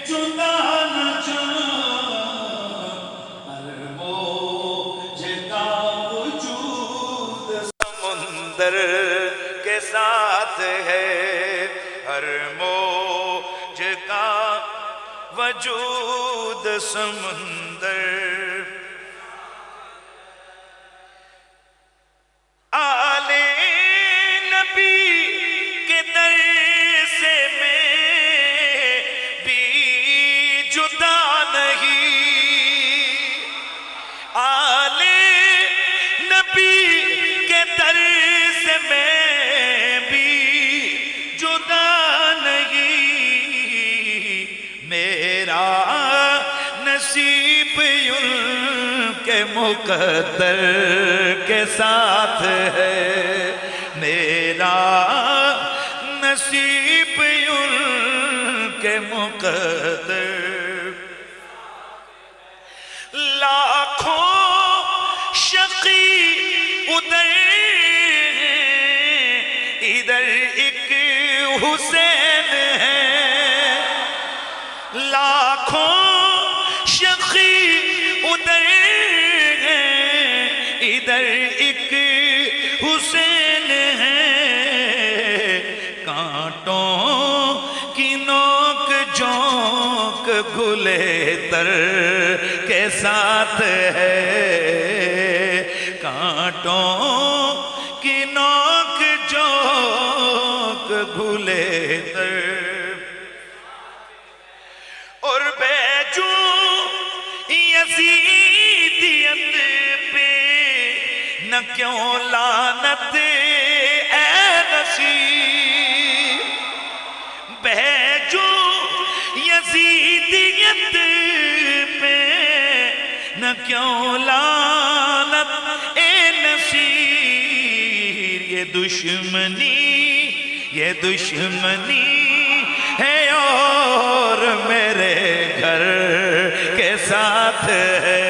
جدا نہ جان ہر موج کا وجود سمندر کے ساتھ ہے، ہر موج کا وجود سمندر آل نبی کے در سے میں بھی جدا نہیں، آل نبی کے در سے میں بھی جدا نہیں، میرا نصیب ان کے مقدر کے ساتھ ہے، میرا نصیب ان کے مقدر لاکھوں شقی ادھر ادھر ایک حسین ہے، لاکھوں شقی ادھر ادھر ایک حسین ہے، کانٹوں کی نوک جھونک گلے تر کے ساتھ ہے، کانٹوں کی نوک جھونک گلے تر اور بیجو یزیدیت پہ نہ کیوں لعنت اے نصیب، بیجو یزیدیت پہ نہ کیوں لعنت اے نصیر، یہ دشمنی ہے اور میرے گھر کے ساتھ ہے،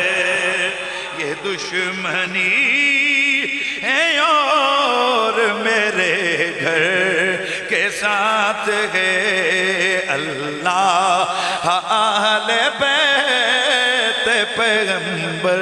یہ دشمنی ہے اور میرے گھر کے ساتھ ہے، اللہ اہل بیت پیغمبر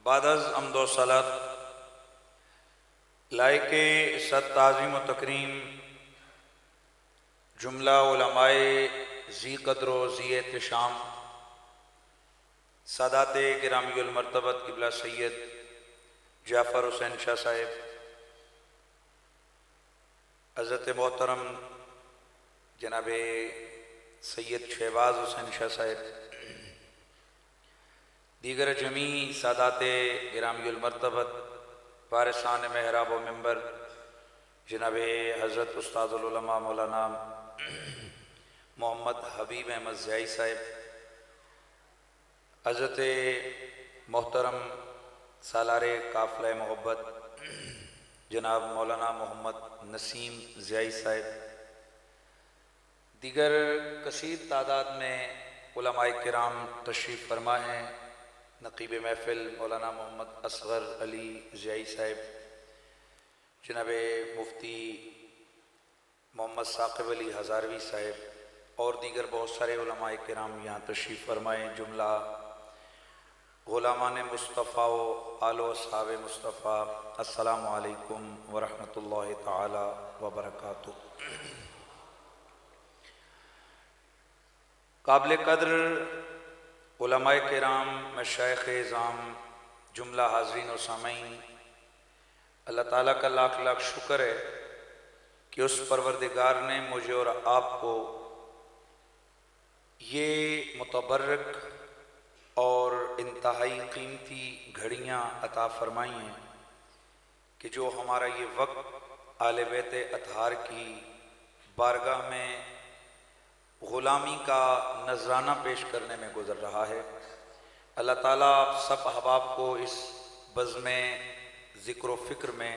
بعد از حمد و صلات لائق صد تعظیم و تکریم جملہ علماء ذی قدر و ذی احتشام سادات گرامی المرتبت قبلہ سید جعفر حسین شاہ صاحب، حضرت محترم جناب سید شہباز حسین شاہ صاحب، دیگر جمیع سادات گرامی المرتبت وارثان محراب و منبر جناب حضرت استاد العلماء مولانا محمد حبیب احمد ضیائی صاحب، حضرت محترم سالار قافلہ محبت جناب مولانا محمد نسیم ضیائی صاحب، دیگر کثیر تعداد میں علماء کرام تشریف فرما ہیں، نقیب محفل مولانا محمد اصغر علی ضیائی صاحب، جناب مفتی محمد ثاقب علی ہزاروی صاحب اور دیگر بہت سارے علماء کرام یہاں تشریف فرمائیں، جملہ غلامان مصطفیٰ و آل و اصحاب مصطفیٰ، السلام علیکم ورحمۃ اللہ تعالی وبرکاتہ۔ قابل قدر علماء کرام، مشائخ اعظام، جملہ حاضرین و سامعین، اللہ تعالیٰ کا لاکھ لاکھ شکر ہے کہ اس پروردگار نے مجھے اور آپ کو یہ متبرک اور انتہائی قیمتی گھڑیاں عطا فرمائی ہیں کہ جو ہمارا یہ وقت آل بیت اطہار کی بارگاہ میں غلامی کا نذرانہ پیش کرنے میں گزر رہا ہے۔ اللہ تعالیٰ آپ سب احباب کو اس بزم ذکر و فکر میں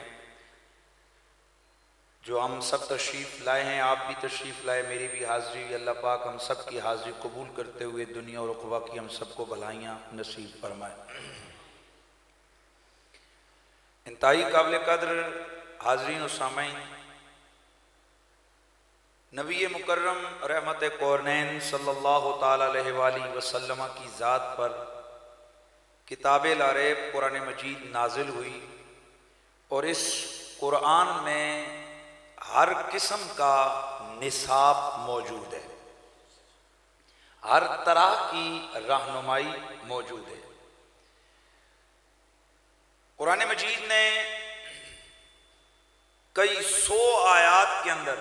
جو ہم سب تشریف لائے ہیں، آپ بھی تشریف لائے، میری بھی حاضری، اللہ پاک ہم سب کی حاضری قبول کرتے ہوئے دنیا اور عقبہ کی ہم سب کو بھلائیاں نصیب فرمائے۔ انتہائی قابل قدر حاضرین و سامعین، نبی مکرم رحمت کونین صلی اللہ تعالیٰ علیہ وآلہ وسلم کی ذات پر کتاب لا ریب قرآن مجید نازل ہوئی، اور اس قرآن میں ہر قسم کا نصاب موجود ہے، ہر طرح کی رہنمائی موجود ہے۔ قرآن مجید نے کئی سو آیات کے اندر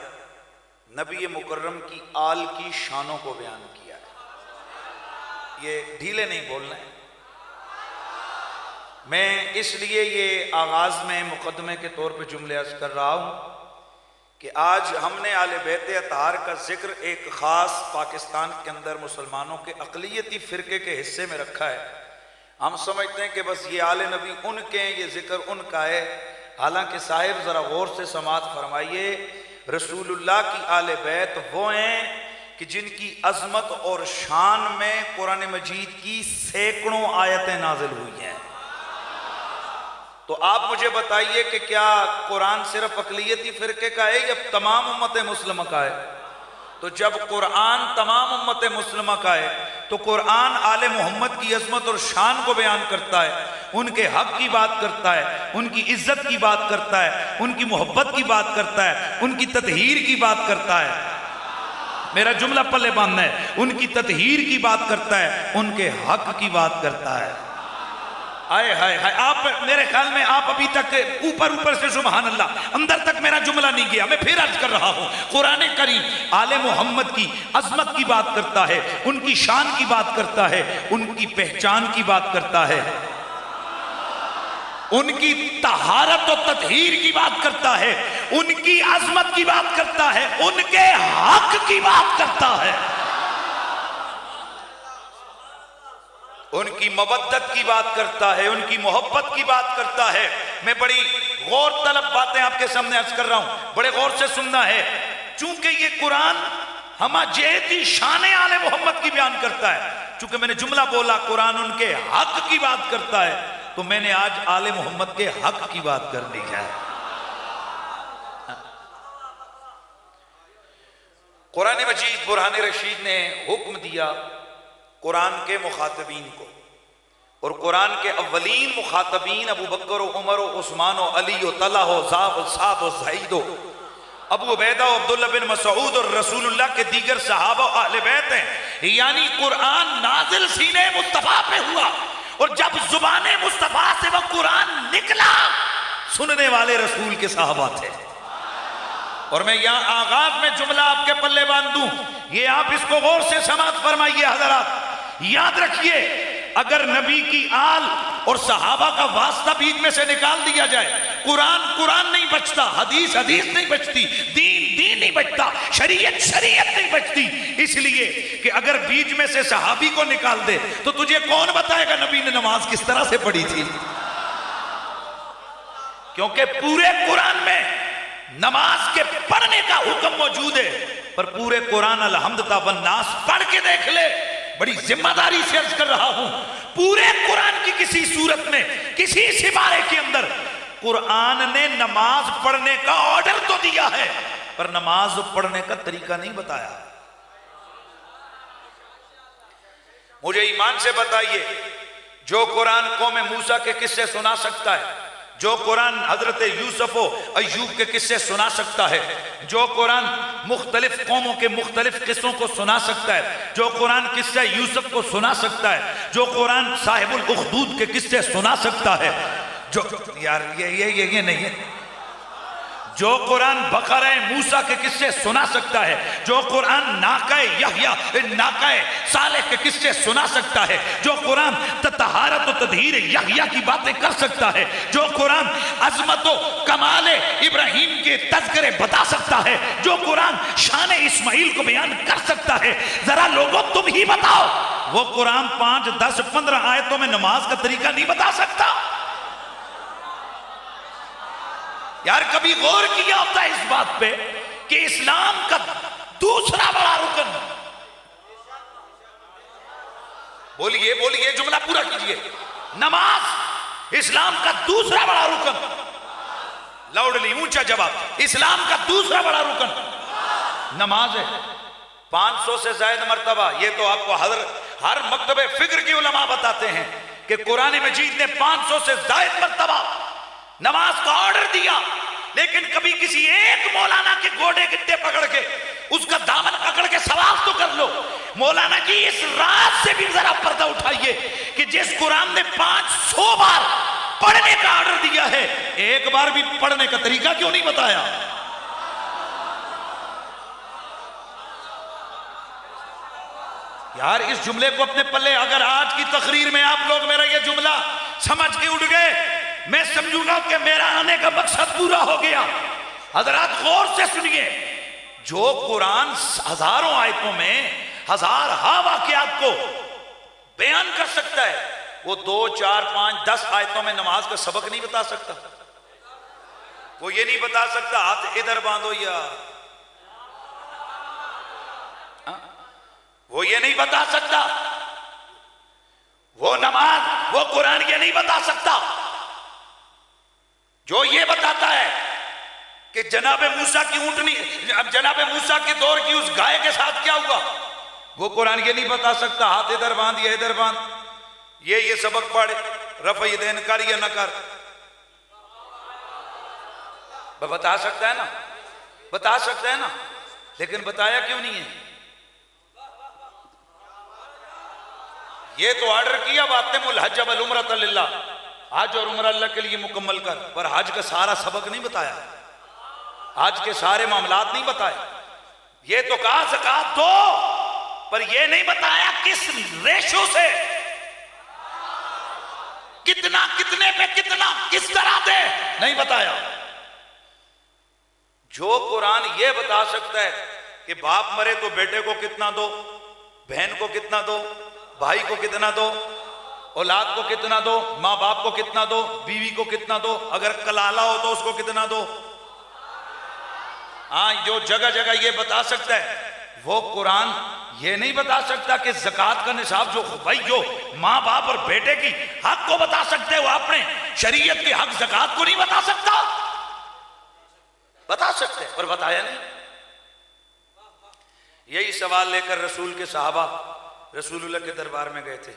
نبی مکرم کی آل کی شانوں کو بیان کیا ہے۔ یہ ڈھیلے نہیں بولنا ہے، میں اس لیے یہ آغاز میں مقدمے کے طور پہ جملے عرض کر رہا ہوں کہ آج ہم نے آل بیت اطہار کا ذکر ایک خاص پاکستان کے اندر مسلمانوں کے اقلیتی فرقے کے حصے میں رکھا ہے۔ ہم سمجھتے ہیں کہ بس یہ آل نبی ان کے ہیں، یہ ذکر ان کا ہے، حالانکہ صاحب ذرا غور سے سماعت فرمائیے، رسول اللہ کی آل بیت وہ ہیں کہ جن کی عظمت اور شان میں قرآن مجید کی سینکڑوں آیتیں نازل ہوئی ہیں۔ تو آپ مجھے بتائیے کہ کیا قرآن صرف اقلیتی فرقے کا ہے یا تمام امت مسلمہ کا ہے؟ تو جب قرآن تمام امت مسلمہ کا ہے تو قرآن آل محمد کی عظمت اور شان کو بیان کرتا ہے، ان کے حق کی بات کرتا ہے، ان کی عزت کی بات کرتا ہے، ان کی محبت کی بات کرتا ہے، ان کی تطہیر کی بات کرتا ہے۔ میرا جملہ پلے باندھنا ہے، ان کی تطہیر کی بات کرتا ہے، ان کے حق کی بات کرتا ہے۔ آئے ہائے ہائے، آپ میرے خیال میں آپ ابھی تک اوپر سے سبحان اللہ، اندر تک میرا جملہ نہیں گیا، میں پھر عرض کر رہا ہوں۔ قرآن کریم آل محمد کی عظمت کی بات کرتا ہے، ان کی شان کی بات کرتا ہے، ان کی پہچان کی بات کرتا ہے، ان کی طہارت و تطہیر کی بات کرتا ہے، ان کی عظمت کی بات کرتا ہے، ان کے حق کی بات کرتا ہے، ان کی مودت کی بات کرتا ہے، ان کی محبت کی بات کرتا ہے۔ میں بڑی غور طلب باتیں آپ کے سامنے عرض کر رہا ہوں، بڑے غور سے سننا ہے، چونکہ یہ قرآن ہمہ جہتی شان آل محمد کی بیان کرتا ہے۔ چونکہ میں نے جملہ بولا قرآن ان کے حق کی بات کرتا ہے، تو میں نے آج آل محمد کے حق کی بات کرنی ہے۔ قرآن مجید برہان رشید نے حکم دیا قرآن کے مخاطبین کو، اور قرآن کے اولین مخاطبین ابو بکر و عمر و عثمان و علی و طلحہ و زاب و صحاب و زہید و ابو عبیدہ و عبداللہ بن مسعود اور رسول اللہ کے دیگر صحابہ و اہل بیت ہیں، یعنی قرآن نازل سینے مصطفیٰ پہ ہوا، اور جب زبان مصطفیٰ سے وہ قرآن نکلا، سننے والے رسول کے صحابہ تھے۔ اور میں یہاں آغاز میں جملہ آپ کے پلے باندھوں، یہ آپ اس کو غور سے سماعت فرمائیے حضرات، یاد رکھیے اگر نبی کی آل اور صحابہ کا واسطہ بیچ میں سے نکال دیا جائے، قرآن نہیں بچتا، حدیث نہیں بچتی، دین نہیں بچتا، شریعت نہیں بچتی۔ اس لیے کہ اگر بیچ میں سے صحابی کو نکال دے تو تجھے کون بتائے گا نبی نے نماز کس طرح سے پڑھی تھی؟ کیونکہ پورے قرآن میں نماز کے پڑھنے کا حکم موجود ہے، پر پورے قرآن الحمد والناس پڑھ کے دیکھ لے، بڑی ذمہ داری سے عرض کر رہا ہوں، پورے قرآن کی کسی صورت میں کسی سپارے کے اندر قرآن نے نماز پڑھنے کا آرڈر تو دیا ہے، پر نماز پڑھنے کا طریقہ نہیں بتایا۔ مجھے ایمان سے بتائیے، جو قرآن قوم موسیٰ کے قصے سنا سکتا ہے، جو قرآن حضرت یوسف و ایوب کے قصے سنا سکتا ہے، جو قرآن مختلف قوموں کے مختلف قصوں کو سنا سکتا ہے، جو قرآن قصہ یوسف کو سنا سکتا ہے، جو قرآن صاحب الاخدود کے قصے سنا سکتا ہے، جو یار یہ نہیں ہے، جو قرآن بقرہ موسیٰ کے قصے سنا سکتا ہے، جو قرآن ناقہ یحییٰ ناقہ صالح کے قصے سنا سکتا ہے، جو قرآن طہارت و تطہیر یحییٰ کی باتیں کر سکتا ہے، جو قرآن عظمت و کمال ابراہیم کے تذکرے بتا سکتا ہے، جو قرآن شان اسماعیل کو بیان کر سکتا ہے، ذرا لوگوں تم ہی بتاؤ، وہ قرآن 5, 10, 15 آیتوں میں نماز کا طریقہ نہیں بتا سکتا؟ یار کبھی غور کیا ہوتا ہے اس بات پہ کہ اسلام کا دوسرا بڑا رکن، بولیے بولیے جملہ پورا کیجئے، نماز اسلام کا دوسرا بڑا رکن، لاؤڈلی اونچا جواب، اسلام کا دوسرا بڑا رکن نماز ہے۔ 500 سے زائد مرتبہ، یہ تو آپ کو ہر مکتب فکر کی علماء بتاتے ہیں کہ قرآن مجید نے 500 سے زائد مرتبہ نماز کا آرڈر دیا، لیکن کبھی کسی ایک مولانا کے گوڑے گٹے پکڑ کے اس کا دامن پکڑ کے سوال تو کر لو، مولانا جی اس رات سے بھی ذرا پردہ اٹھائیے کہ جس قرآن نے 500 بار پڑھنے کا آرڈر دیا ہے، ایک بار بھی پڑھنے کا طریقہ کیوں نہیں بتایا؟ یار اس جملے کو اپنے پلے، اگر آج کی تقریر میں آپ لوگ میرا یہ جملہ سمجھ کے اٹھ گئے، میں سمجھوں گا کہ میرا آنے کا مقصد پورا ہو گیا۔ حضرات غور سے سنیے، جو قرآن ہزاروں آیتوں میں ہزارہا واقعات کو بیان کر سکتا ہے، وہ 2 4 5 10 آیتوں میں نماز کا سبق نہیں بتا سکتا۔ وہ یہ نہیں بتا سکتا ہاتھ ادھر باندھو، یا وہ یہ نہیں بتا سکتا، وہ نماز وہ قرآن یہ نہیں بتا سکتا۔ جو یہ بتاتا ہے کہ جناب موسیٰ کی اونٹنی، جناب موسیٰ کے دور کی اس گائے کے ساتھ کیا ہوا، وہ قرآن یہ نہیں بتا سکتا ہاتھ ادھر باندھ یا ادھر باندھ، یہ سبق پڑھ، رفع یدین کر یا نہ کر، بتا سکتا ہے نا، بتا سکتا ہے نا، لیکن بتایا کیوں نہیں ہے؟ یہ تو آرڈر کیا وَأَتِمُّ الْحَجَّ وَالْعُمْرَةَ لِلَّهِ، حج اور عمرہ اللہ کے لیے مکمل کر، پر حج کا سارا سبق نہیں بتایا، حج کے سارے معاملات نہیں بتائے۔ یہ تو کہا زکوٰۃ دو، پر یہ نہیں بتایا کس ریشو سے، کتنا، کتنے پہ کتنا، کس طرح دے، نہیں بتایا۔ جو قرآن یہ بتا سکتا ہے کہ باپ مرے تو بیٹے کو کتنا دو، بہن کو کتنا دو، بھائی کو کتنا دو، اولاد کو کتنا دو، ماں باپ کو کتنا دو، بیوی کو کتنا دو، اگر کلالہ ہو تو اس کو کتنا دو، ہاں جو جگہ جگہ یہ بتا سکتا ہے، وہ قرآن یہ نہیں بتا سکتا کہ زکوٰۃ کا نصاب جو بھائی جو ماں باپ اور بیٹے کی حق کو بتا سکتے، وہ اپنے شریعت کے حق زکوٰۃ کو نہیں بتا سکتا، بتا سکتے پر بتایا نہیں۔ یہی سوال لے کر رسول کے صحابہ رسول اللہ کے دربار میں گئے تھے،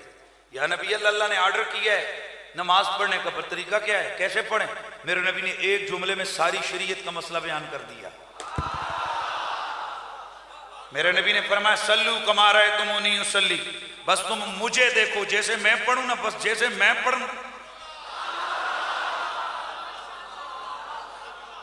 یا نبی اللہ نے آرڈر کیا ہے نماز پڑھنے کا، پر طریقہ کیا ہے، کیسے پڑھیں؟ میرے نبی نے ایک جملے میں ساری شریعت کا مسئلہ بیان کر دیا۔ میرے نبی نے فرمایا سلو کما رأیتمونی اصلی، بس تم مجھے دیکھو جیسے میں پڑھوں نا، بس جیسے میں پڑھوں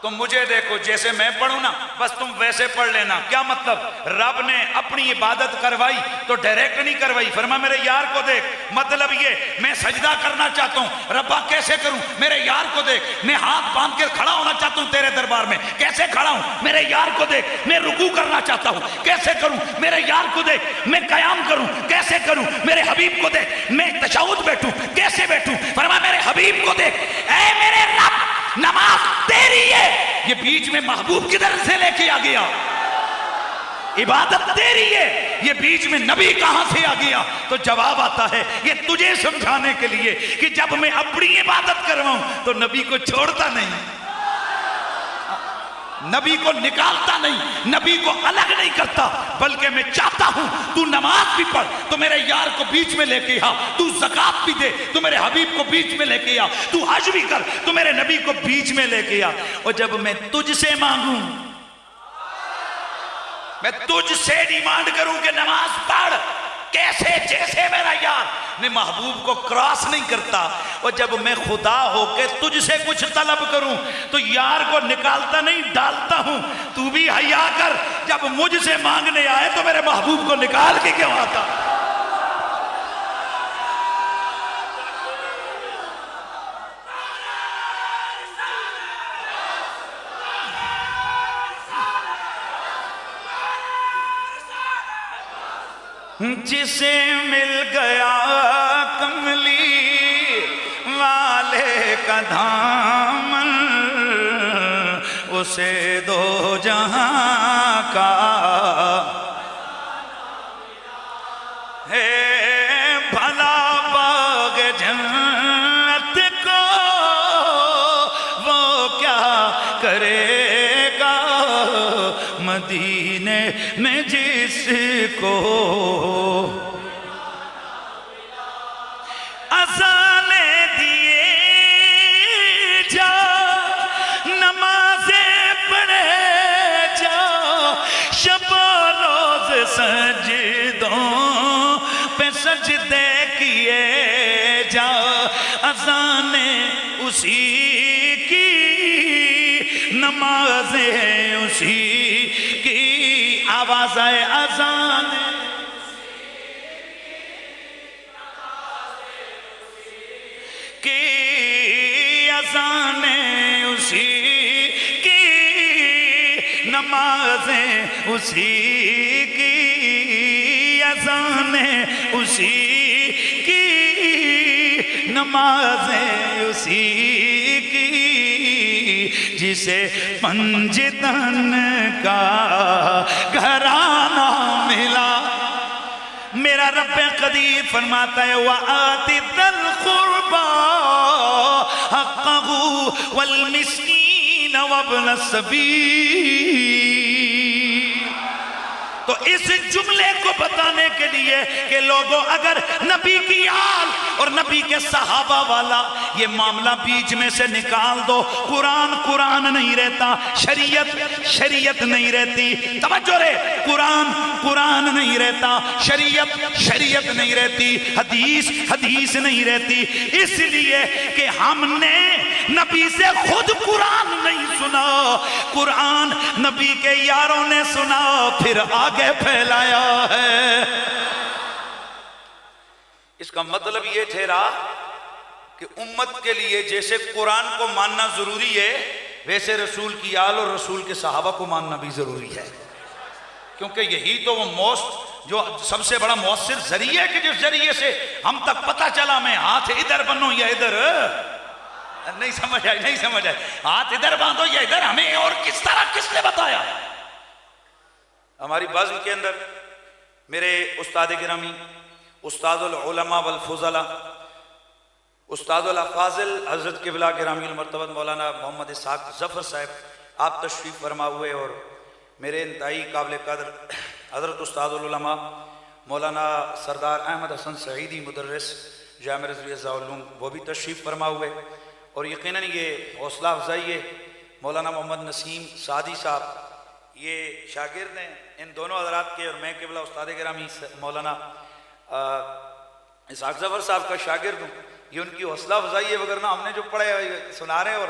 تم مجھے دیکھو، جیسے میں پڑھوں نا بس تم ویسے پڑھ لینا۔ کیا مطلب؟ رب نے اپنی عبادت کروائی تو ڈائریکٹ نہیں کروائی، فرما میرے یار کو دیکھ، مطلب یہ میں سجدہ کرنا چاہتا ہوں، ربا کیسے کروں؟ میرے یار کو دیکھ، میں ہاتھ باندھ کے کھڑا ہونا چاہتا ہوں تیرے دربار میں، کیسے کھڑا ہوں؟ میرے یار کو دیکھ، میں رکوع کرنا چاہتا ہوں، کیسے کروں؟ میرے یار کو دیکھ، میں قیام کروں، کیسے کروں؟ میرے حبیب کو دیکھ، میں تشہد بیٹھوں، کیسے بیٹھوں؟ فرما میرے حبیب کو دیکھ، اے میرے رب نماز تیری ہے، یہ بیچ میں محبوب کدھر سے لے کے آ گیا؟ عبادت تیری ہے، یہ بیچ میں نبی کہاں سے آ گیا؟ تو جواب آتا ہے یہ تجھے سمجھانے کے لیے کہ جب میں اپنی عبادت کرواؤں تو نبی کو چھوڑتا نہیں، نبی کو نکالتا نہیں، نبی کو الگ نہیں کرتا، بلکہ میں چاہتا ہوں تو نماز بھی پڑھ تو میرے یار کو بیچ میں لے کے آ، تو زکوٰۃ بھی دے تو میرے حبیب کو بیچ میں لے کے آ، تو حج بھی کر تو میرے نبی کو بیچ میں لے کے آ، اور جب میں تجھ سے مانگوں، میں تجھ سے ڈیمانڈ کروں کہ نماز پڑھ کیسے، جیسے میرا یار میں محبوب کو کراس نہیں کرتا، اور جب میں خدا ہو کے تجھ سے کچھ طلب کروں تو یار کو نکالتا نہیں، ڈالتا ہوں۔ تو بھی حیا کر، جب مجھ سے مانگنے آئے تو میرے محبوب کو نکال کے کیوں آتا؟ جسے مل گیا کملی والے کا دامن، اسے دو جہاں کا ہے بھلا باغ جنت کو وہ کیا کرے گا مدینے میں جس کو اذانیں دیے جا نمازیں پڑھے جا شب و روز سجدوں پہ سجدے کیے جا اذانیں اسی کی نمازیں اسی کی آواز آئے اذانیں کی اذانیں اسی کی نمازیں اسی کی اذانیں اسی کی نمازیں اسی کی جسے پنجتن کا گھرانہ ملا میرا رب قدیر فرماتا ہے وَآتِ ذَا الْقُرْبَى حَقَّهُ وَالْمِسْكِينَ وَابْنَ السَّبِيلِ تو اس جملے کو بتانے کے لیے کہ لوگوں اگر نبی کی آل اور نبی کے صحابہ والا یہ معاملہ بیچ میں سے نکال دو قرآن نہیں رہتا شریعت نہیں رہتی توجہ رہے قرآن نہیں رہتا شریعت نہیں رہتی حدیث نہیں رہتی اس لیے کہ ہم نے نبی سے خود قرآن نہیں سنا قرآن نبی کے یاروں نے سنا پھر آگے پھیلایا ہے اس کا مطلب یہ ٹھہرا کہ امت کے لیے جیسے قرآن کو ماننا ضروری ہے ویسے رسول کی آل اور رسول کے صحابہ کو ماننا بھی ضروری ہے کیونکہ یہی تو وہ جو سب سے بڑا مؤثر ذریعہ ہے کہ جس ذریعے سے ہم تک پتہ چلا میں ہاتھ ادھر بنو یا ادھر نہیں سمجھ آئی ہاتھ ادھر باندھو یا ادھر ہمیں اور کس طرح کس نے بتایا ہماری بزم کے اندر میرے استاد گرامی استاد العلماء والفضلاء استاد الافاضل حضرت قبلہ گرامی المرتبہ مولانا محمد اسحاق ظفر صاحب آپ تشریف فرما ہوئے اور میرے انتہائی قابل قدر حضرت استاد العلماء مولانا سردار احمد حسن سعیدی مدرس جامعہ رضویہ العلوم وہ بھی تشریف فرما ہوئے اور یقیناً یہ حوصلہ افزائی ہے مولانا محمد نسیم سعدی صاحب یہ شاگرد ہیں ان دونوں حضرات کے اور میں قبلہ استاد گرامی مولانا اسحاق ظفر صاحب کا شاگرد ہوں یہ ان کی حوصلہ افزائی ہے وگرنہ ہم نے جو پڑھے سنا رہے ہیں اور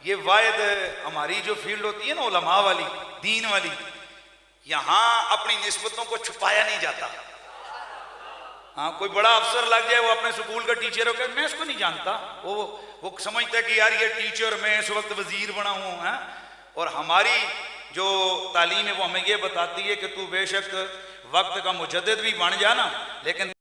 یہ واحد ہماری جو فیلڈ ہوتی ہے نا علماء والی دین والی یہاں اپنی نسبتوں کو چھپایا نہیں جاتا ہاں کوئی بڑا افسر لگ جائے وہ اپنے سکول کا ٹیچر ہو کہ میں اس کو نہیں جانتا وہ سمجھتا ہے کہ یار یہ ٹیچر میں اس وقت وزیر بنا ہوں اور ہماری جو تعلیم ہے وہ ہمیں یہ بتاتی ہے کہ تو بے شک وقت کا مجدد بھی بن جانا لیکن